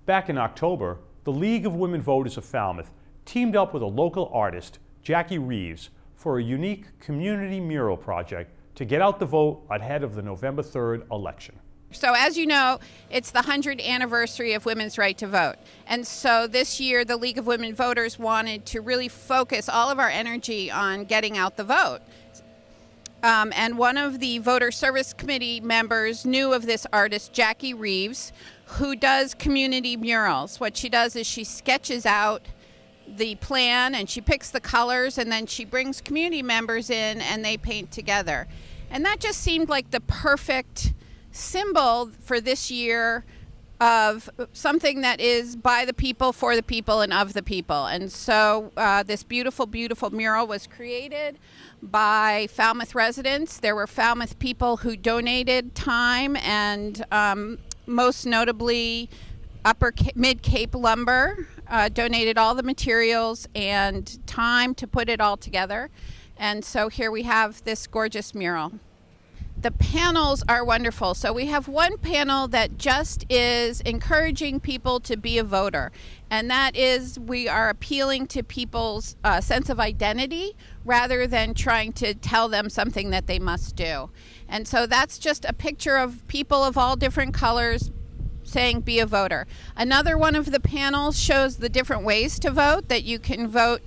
Back in October, the League of Women Voters of Falmouth teamed up with a local artist, Jackie Reeves, for a unique community mural project to get out the vote ahead of the November 3rd election. So as you know, it's the 100th anniversary of women's right to vote. And so this year, the League of Women Voters wanted to really focus all of our energy on getting out the vote. And one of the Voter Service Committee members knew of this artist, Jackie Reeves, who does community murals. What she does is she sketches out the plan and she picks the colors, and then she brings community members in and they paint together. And that just seemed like the perfect symbol for this year of something that is by the people, for the people, and of the people. And so this beautiful, beautiful mural was created by Falmouth residents. There were Falmouth people who donated time, and most notably Mid-Cape Lumber donated all the materials and time to put it all together. And so here we have this gorgeous mural. The panels are wonderful. So we have one panel that just is encouraging people to be a voter. And that is, we are appealing to people's sense of identity rather than trying to tell them something that they must do. And so that's just a picture of people of all different colors saying be a voter. Another one of the panels shows the different ways to vote, that you can vote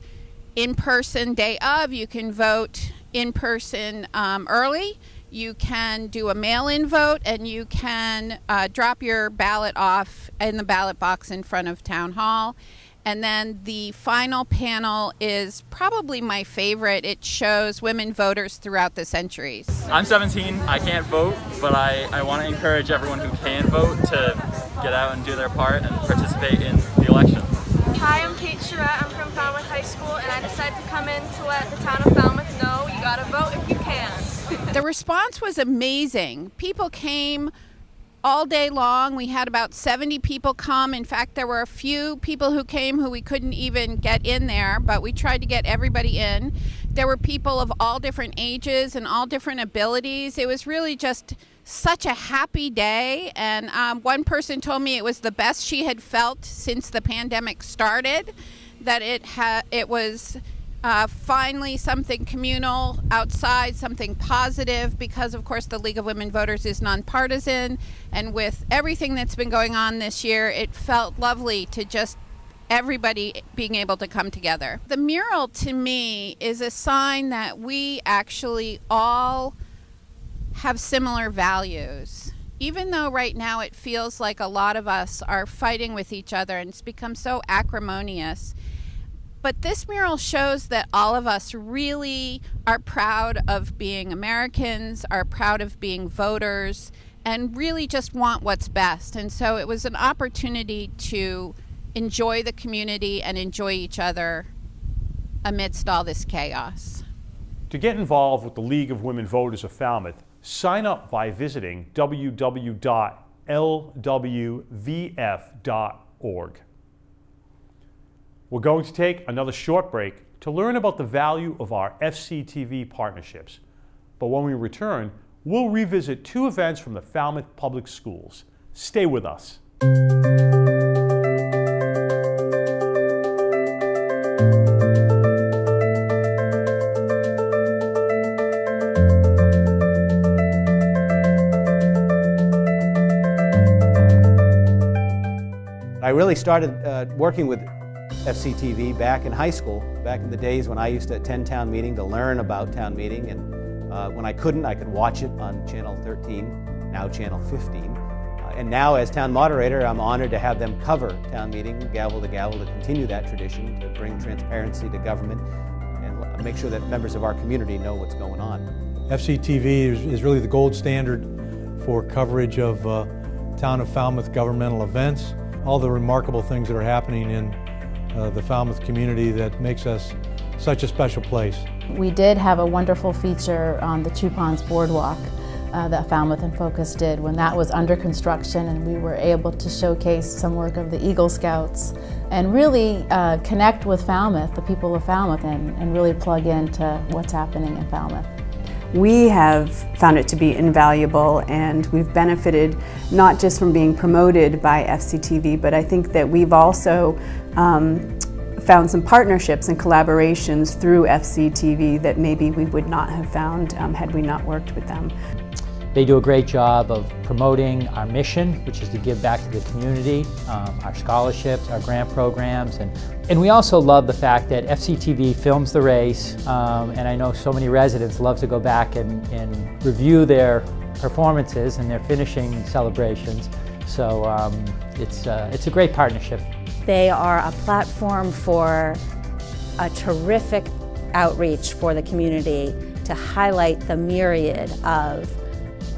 in person day of, you can vote in person early, you can do a mail-in vote, and you can drop your ballot off in the ballot box in front of Town Hall. And then the final panel is probably my favorite. It shows women voters throughout the centuries. I'm 17, I can't vote, but I want to encourage everyone who can vote to get out and do their part and participate in the election. Hi, I'm Kate Charette. I'm from Falmouth High School, and I decided to come in to let the town of Falmouth know you gotta vote if you can. The response was amazing. People came all day long. We had about 70 people come. In fact, there were a few people who came who we couldn't even get in there, but we tried to get everybody in. There were people of all different ages and all different abilities. It was really just such a happy day, and one person told me it was the best she had felt since the pandemic started, that it was finally something communal outside, something positive, because of course the League of Women Voters is nonpartisan, and with everything that's been going on this year, it felt lovely to just everybody being able to come together. The mural to me is a sign that we actually all have similar values. Even though right now it feels like a lot of us are fighting with each other and it's become so acrimonious, but this mural shows that all of us really are proud of being Americans, are proud of being voters, and really just want what's best. And so it was an opportunity to enjoy the community and enjoy each other amidst all this chaos. To get involved with the League of Women Voters of Falmouth, sign up by visiting www.lwvf.org. We're going to take another short break to learn about the value of our FCTV partnerships. But when we return, we'll revisit two events from the Falmouth Public Schools. Stay with us. I really started working with FCTV back in high school, back in the days when I used to attend town meeting to learn about town meeting, and when I couldn't, I could watch it on Channel 13, now Channel 15. And now as town moderator, I'm honored to have them cover town meeting, gavel to continue that tradition, to bring transparency to government and make sure that members of our community know what's going on. FCTV is really the gold standard for coverage of Town of Falmouth governmental events, all the remarkable things that are happening in the Falmouth community that makes us such a special place. We did have a wonderful feature on the Two Ponds Boardwalk that Falmouth In Focus did when that was under construction, and we were able to showcase some work of the Eagle Scouts and really connect with Falmouth, the people of Falmouth, and really plug into what's happening in Falmouth. We have found it to be invaluable, and we've benefited not just from being promoted by FCTV, but I think that we've also found some partnerships and collaborations through FCTV that maybe we would not have found had we not worked with them. They do a great job of promoting our mission, which is to give back to the community, our scholarships, our grant programs, and we also love the fact that FCTV films the race, and I know so many residents love to go back and review their performances and their finishing celebrations. So it's a great partnership. They are a platform for a terrific outreach for the community to highlight the myriad of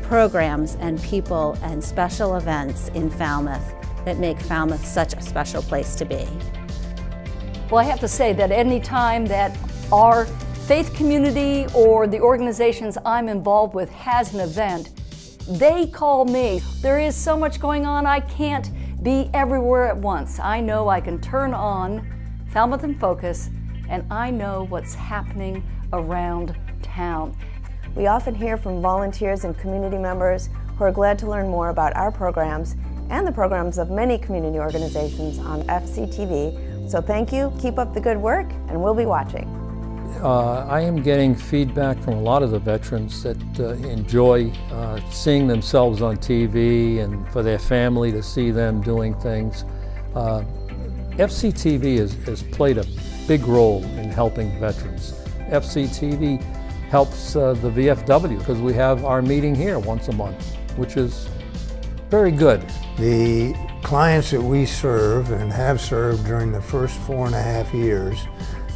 programs and people and special events in Falmouth that make Falmouth such a special place to be. Well, I have to say that any time that our faith community or the organizations I'm involved with has an event, they call me. There is so much going on, I can't be everywhere at once. I know I can turn on Falmouth in Focus and I know what's happening around town. We often hear from volunteers and community members who are glad to learn more about our programs and the programs of many community organizations on FCTV. So thank you, keep up the good work, and we'll be watching. I am getting feedback from a lot of the veterans that enjoy seeing themselves on TV and for their family to see them doing things. FCTV has played a big role in helping veterans. FCTV helps the VFW because we have our meeting here once a month, which is very good. The clients that we serve and have served during the first 4.5 years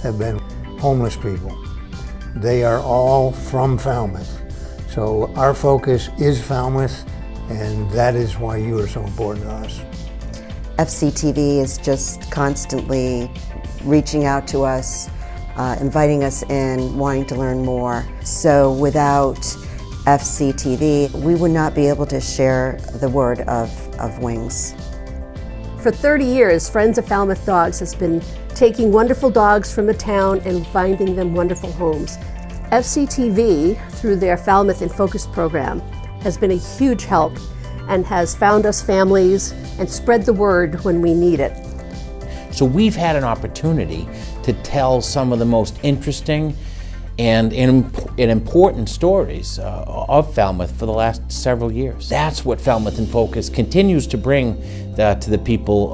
have been homeless people. They are all from Falmouth. So our focus is Falmouth, and that is why you are so important to us. FCTV is just constantly reaching out to us, inviting us in, wanting to learn more. So without FCTV, we would not be able to share the word of Wings. For 30 years, Friends of Falmouth Dogs has been taking wonderful dogs from the town and finding them wonderful homes. FCTV, through their Falmouth In Focus program, has been a huge help and has found us families and spread the word when we need it. So we've had an opportunity to tell some of the most interesting and important stories of Falmouth for the last several years. That's what Falmouth in Focus continues to bring to the people,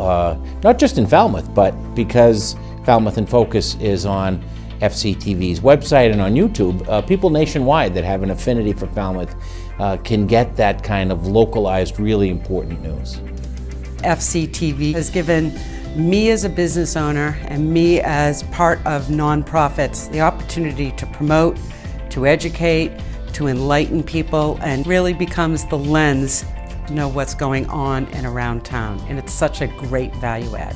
not just in Falmouth, but because Falmouth in Focus is on FCTV's website and on YouTube, people nationwide that have an affinity for Falmouth can get that kind of localized, really important news. FCTV has given me as a business owner and me as part of nonprofits the opportunity to promote, to educate, to enlighten people, and really becomes the lens to know what's going on and around town. And it's such a great value add.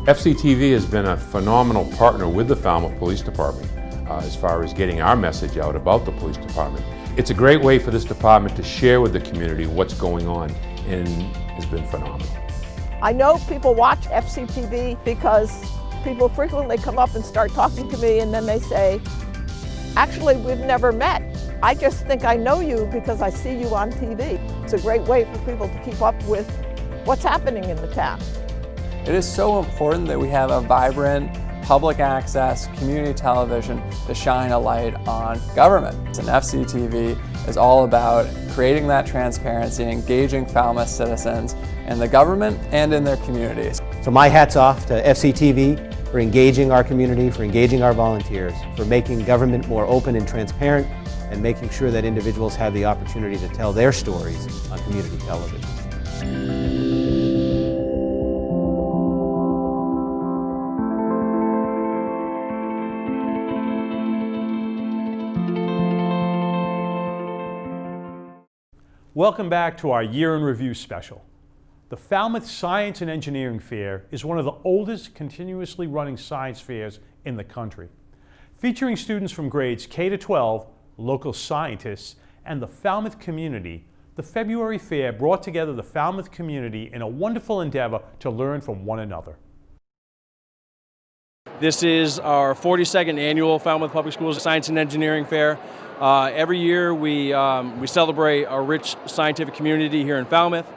FCTV has been a phenomenal partner with the Falmouth Police Department as far as getting our message out about the police department. It's a great way for this department to share with the community what's going on, and has been phenomenal. I know people watch FCTV because people frequently come up and start talking to me and then they say, actually, we've never met. I just think I know you because I see you on TV. It's a great way for people to keep up with what's happening in the town. It is so important that we have a vibrant, public access community television to shine a light on government. And FCTV is all about creating that transparency, engaging Falmouth citizens in the government and in their communities. So my hat's off to FCTV for engaging our community, for engaging our volunteers, for making government more open and transparent, and making sure that individuals have the opportunity to tell their stories on community television. Welcome back to our Year in Review special. The Falmouth Science and Engineering Fair is one of the oldest continuously running science fairs in the country. Featuring students from grades K to 12, local scientists, and the Falmouth community, the February fair brought together the Falmouth community in a wonderful endeavor to learn from one another. This is our 42nd annual Falmouth Public Schools Science and Engineering Fair. Every year we celebrate a rich scientific community here in Falmouth.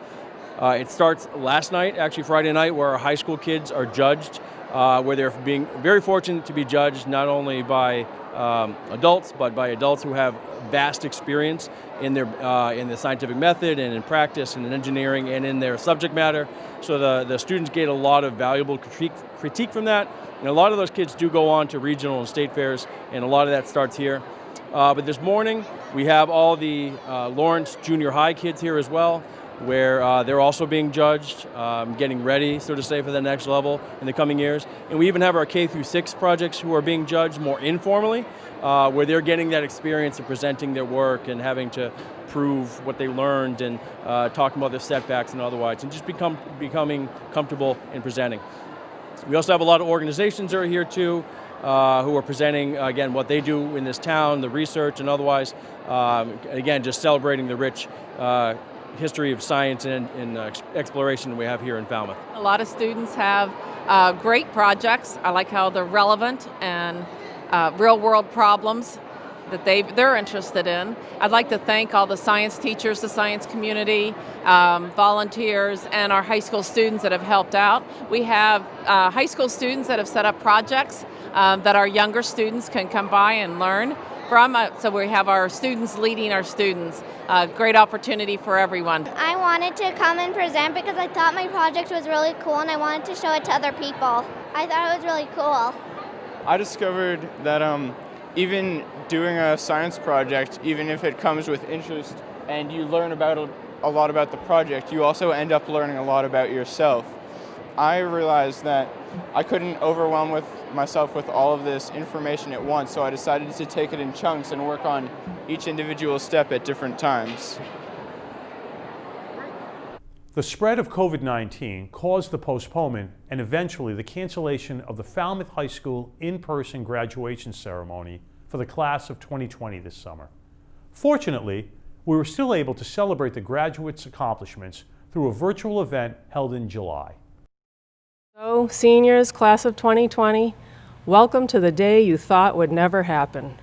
It starts last night, actually Friday night, where our high school kids are judged, where they're being very fortunate to be judged not only by adults, but by adults who have vast experience in the scientific method and in practice and in engineering and in their subject matter. So the students get a lot of valuable critique from that. And a lot of those kids do go on to regional and state fairs, and a lot of that starts here. But this morning, we have all the Lawrence Junior High kids here as well, where they're also being judged, getting ready, so to say, for the next level in the coming years. And we even have our K through 6 projects who are being judged more informally, where they're getting that experience of presenting their work and having to prove what they learned and talking about their setbacks and otherwise, and just becoming comfortable in presenting. We also have a lot of organizations that are here too, who are presenting, again, what they do in this town, the research and otherwise. Again, just celebrating the rich history of science and exploration we have here in Falmouth. A lot of students have great projects. I like how they're relevant and real world problems that they're interested in. I'd like to thank all the science teachers, the science community, volunteers, and our high school students that have helped out. We have high school students that have set up projects that our younger students can come by and learn from. So we have our students leading our students. Great opportunity for everyone. I wanted to come and present because I thought my project was really cool and I wanted to show it to other people. I thought it was really cool. I discovered that even doing a science project, even if it comes with interest and you learn about a lot about the project, you also end up learning a lot about yourself. I realized that I couldn't overwhelm myself with all of this information at once, so I decided to take it in chunks and work on each individual step at different times. The spread of COVID-19 caused the postponement and eventually the cancellation of the Falmouth High School in-person graduation ceremony for the class of 2020 this summer. Fortunately, we were still able to celebrate the graduates' accomplishments through a virtual event held in July. So, seniors, class of 2020, welcome to the day you thought would never happen.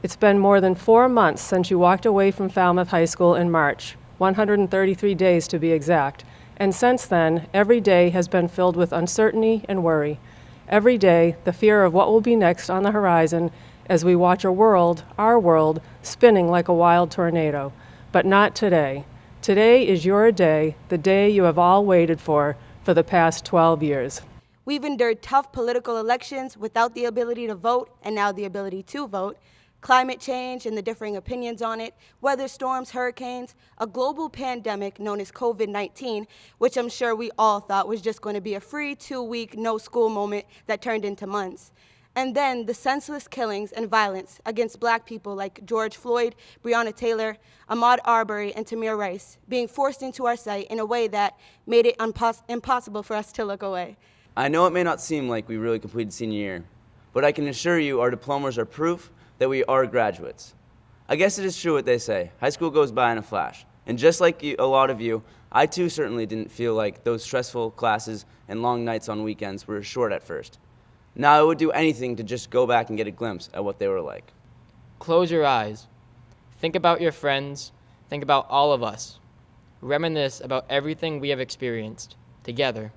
It's been more than 4 months since you walked away from Falmouth High School in March, 133 days to be exact, and since then, every day has been filled with uncertainty and worry. Every day, the fear of what will be next on the horizon as we watch our world, spinning like a wild tornado. But not today. Today is your day, the day you have all waited for the past 12 years. We've endured tough political elections without the ability to vote, and now the ability to vote. Climate change and the differing opinions on it, weather storms, hurricanes, a global pandemic known as COVID-19, which I'm sure we all thought was just going to be a free 2-week no school moment that turned into months. And then the senseless killings and violence against Black people like George Floyd, Breonna Taylor, Ahmaud Arbery, and Tamir Rice being forced into our sight in a way that made it impossible for us to look away. I know it may not seem like we really completed senior year, but I can assure you our diplomas are proof that we are graduates. I guess it is true what they say, high school goes by in a flash. And just like a lot of you, I too certainly didn't feel like those stressful classes and long nights on weekends were short at first. Now I would do anything to just go back and get a glimpse at what they were like. Close your eyes. Think about your friends. Think about all of us. Reminisce about everything we have experienced together.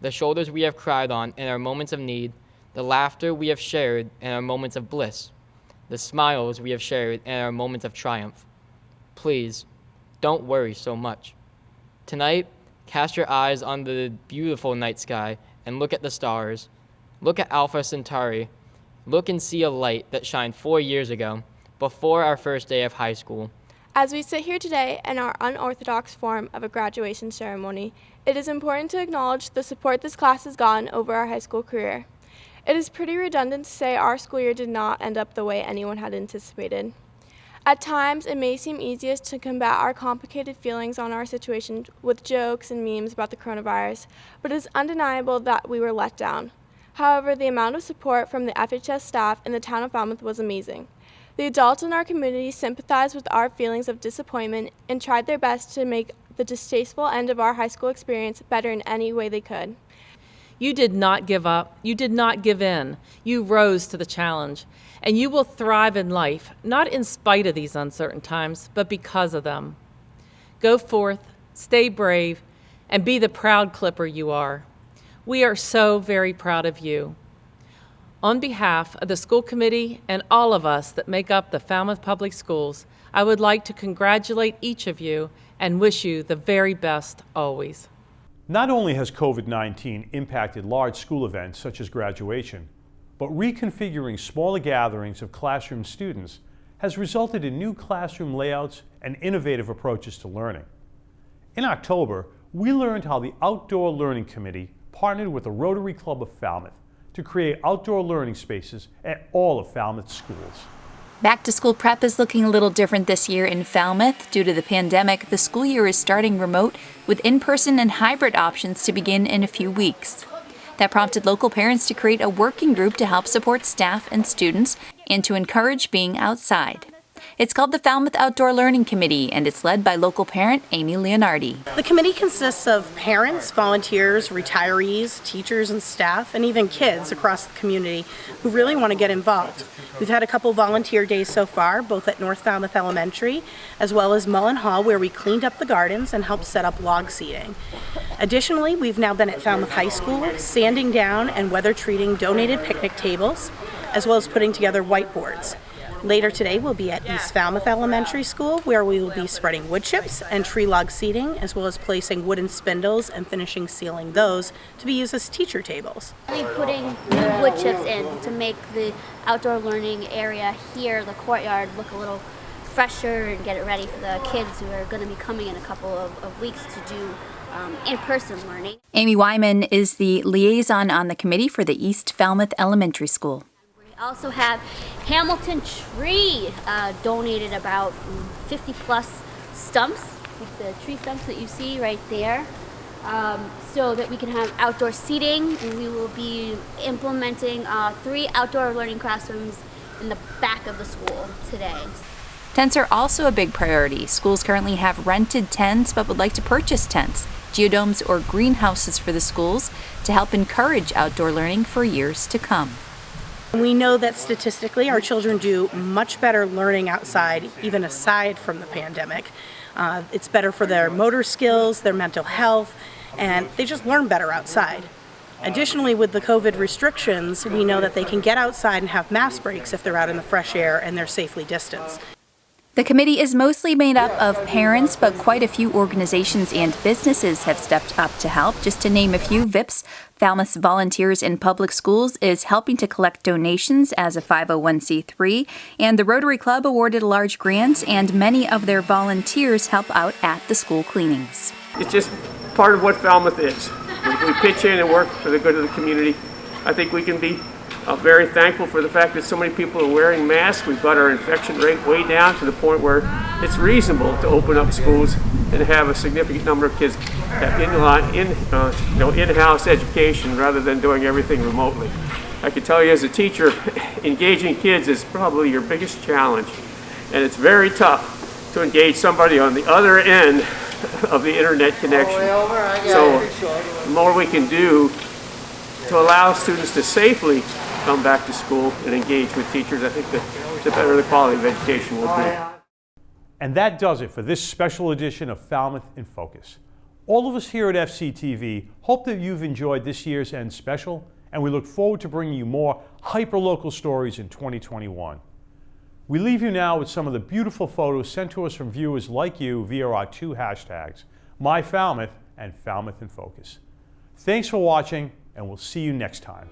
The shoulders we have cried on in our moments of need. The laughter we have shared in our moments of bliss. The smiles we have shared in our moments of triumph. Please, don't worry so much. Tonight, cast your eyes on the beautiful night sky and look at the stars. Look at Alpha Centauri. Look and see a light that shined 4 years ago, before our first day of high school. As we sit here today in our unorthodox form of a graduation ceremony, it is important to acknowledge the support this class has gotten over our high school career. It is pretty redundant to say our school year did not end up the way anyone had anticipated. At times, it may seem easiest to combat our complicated feelings on our situation with jokes and memes about the coronavirus, but it is undeniable that we were let down. However, the amount of support from the FHS staff in the town of Falmouth was amazing. The adults in our community sympathized with our feelings of disappointment and tried their best to make the distasteful end of our high school experience better in any way they could. You did not give up. You did not give in. You rose to the challenge. And you will thrive in life, not in spite of these uncertain times, but because of them. Go forth, stay brave, and be the proud Clipper you are. We are so very proud of you. On behalf of the school committee and all of us that make up the Falmouth Public Schools, I would like to congratulate each of you and wish you the very best always. Not only has COVID-19 impacted large school events such as graduation, but reconfiguring smaller gatherings of classroom students has resulted in new classroom layouts and innovative approaches to learning. In October, we learned how the Outdoor Learning Committee partnered with the Rotary Club of Falmouth to create outdoor learning spaces at all of Falmouth's schools. Back to school prep is looking a little different this year in Falmouth. Due to the pandemic, the school year is starting remote with in-person and hybrid options to begin in a few weeks. That prompted local parents to create a working group to help support staff and students and to encourage being outside. It's called the Falmouth Outdoor Learning Committee, and it's led by local parent Amy Leonardi. The committee consists of parents, volunteers, retirees, teachers and staff, and even kids across the community who really want to get involved. We've had a couple volunteer days so far, both at North Falmouth Elementary as well as Mullen Hall, where we cleaned up the gardens and helped set up log seating. Additionally, we've now been at Falmouth High School, sanding down and weather treating donated picnic tables, as well as putting together whiteboards. Later today, we'll be at East Falmouth Elementary School, where we will be spreading wood chips and tree log seating, as well as placing wooden spindles and finishing sealing those to be used as teacher tables. We're putting new wood chips in to make the outdoor learning area here, the courtyard, look a little fresher and get it ready for the kids who are going to be coming in a couple of weeks to do in-person learning. Amy Wyman is the liaison on the committee for the East Falmouth Elementary School. We also have Hamilton Tree donated about 50 plus stumps, like the tree stumps that you see right there, so that we can have outdoor seating. And we will be implementing 3 outdoor learning classrooms in the back of the school today. Tents are also a big priority. Schools currently have rented tents but would like to purchase tents, geodomes, or greenhouses for the schools to help encourage outdoor learning for years to come. We know that statistically our children do much better learning outside, even aside from the pandemic. It's better for their motor skills, their mental health, and they just learn better outside. Additionally, with the COVID restrictions, we know that they can get outside and have mask breaks if they're out in the fresh air and they're safely distanced. The committee is mostly made up of parents, but quite a few organizations and businesses have stepped up to help. Just to name a few, VIPS, Falmouth's Volunteers in Public Schools, is helping to collect donations as a 501c3, and the Rotary Club awarded a large grant, and many of their volunteers help out at the school cleanings. It's just part of what Falmouth is. We pitch in and work for the good of the community. I think we can be very thankful for the fact that so many people are wearing masks. We've got our infection rate way down to the point where it's reasonable to open up schools and have a significant number of kids have in-house education rather than doing everything remotely. I can tell you as a teacher, engaging kids is probably your biggest challenge, and it's very tough to engage somebody on the other end of the internet connection. So the more we can do to allow students to safely come back to school and engage with teachers, I think the better the quality of education will be. And that does it for this special edition of Falmouth in Focus. All of us here at FCTV hope that you've enjoyed this year's End Special, and we look forward to bringing you more hyper-local stories in 2021. We leave you now with some of the beautiful photos sent to us from viewers like you via our 2 hashtags, MyFalmouth and Falmouth in Focus. Thanks for watching, and we'll see you next time.